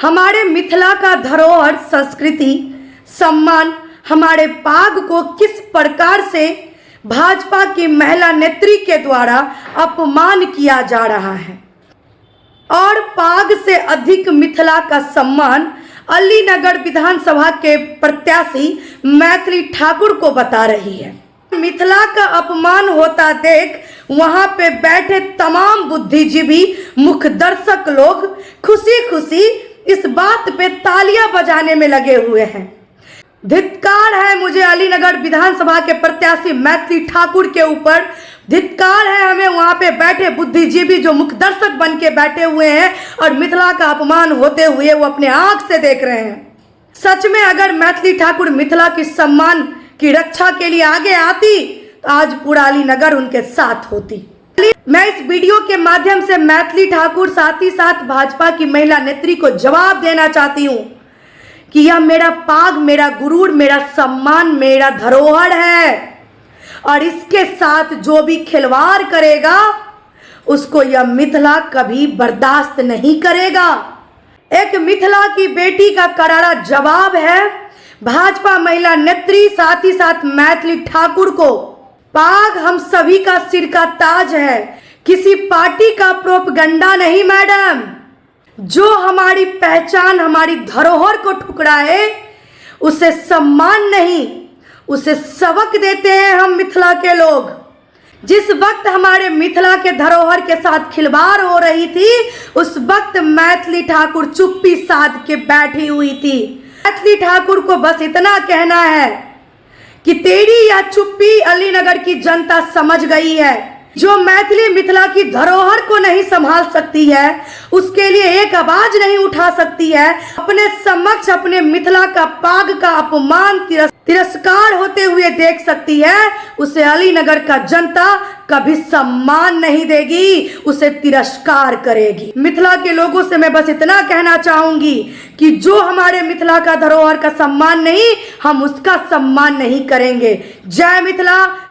हमारे मिथिला का धरोहर, संस्कृति, सम्मान, हमारे पाग को किस प्रकार से भाजपा की महिला नेत्री के द्वारा अपमान किया जा रहा है और पाग से अधिक मिथिला का सम्मान अलीनगर विधानसभा के प्रत्याशी मैथिली ठाकुर को बता रही है। मिथिला का अपमान होता देख वहां पे बैठे तमाम बुद्धिजीवी, मुख्य दर्शक लोग खुशी खुशी इस बात पे तालियां बजाने में लगे हुए हैं। धिक्कार है मुझे अलीनगर विधानसभा के प्रत्याशी मैथिली ठाकुर के ऊपर, धिक्कार है हमें वहां पे बैठे बुद्धिजीवी जो मुख्य दर्शक बन के बैठे हुए हैं और मिथिला का अपमान होते हुए वो अपने आंख से देख रहे हैं। सच में अगर मैथिली ठाकुर मिथिला की सम्मान की रक्षा के लिए आगे आती तो आज पूरा अलीनगर उनके साथ होती। मैं इस वीडियो के माध्यम से मैथिली ठाकुर साथ ही साथ भाजपा की महिला नेत्री को जवाब देना चाहती हूँ कि यह मेरा पाग, मेरा गुरूर, मेरा सम्मान, मेरा धरोहर है और इसके साथ जो भी खिलवाड़ करेगा उसको यह मिथिला कभी बर्दाश्त नहीं करेगा। एक मिथिला की बेटी का करारा जवाब है भाजपा महिला नेत्री साथ ही साथ मैथिली ठाकुर को। पाग हम सभी का सिर का ताज है, किसी पार्टी का प्रोपगंडा नहीं मैडम। जो हमारी पहचान, हमारी धरोहर को ठुकराए उसे सम्मान नहीं, उसे सबक देते हैं हम मिथिला के लोग। जिस वक्त हमारे मिथिला के धरोहर के साथ खिलवाड़ हो रही थी उस वक्त मैथिली ठाकुर चुप्पी साध के बैठी हुई थी। मैथिली ठाकुर को बस इतना कहना है कि तेरी यह चुप्पी अलीनगर की जनता समझ गई है। जो मैथिली मिथिला की धरोहर को नहीं संभाल सकती है, उसके लिए एक आवाज नहीं उठा सकती है, अपने समक्ष अपने मिथिला का पाग का अपमान तिरस्कार होते हुए देख सकती है, उसे अलीनगर का जनता कभी सम्मान नहीं देगी, उसे तिरस्कार करेगी। मिथिला के लोगों से मैं बस इतना कहना चाहूंगी कि जो हमारे मिथिला का धरोहर का सम्मान नहीं, हम उसका सम्मान नहीं करेंगे। जय मिथिला,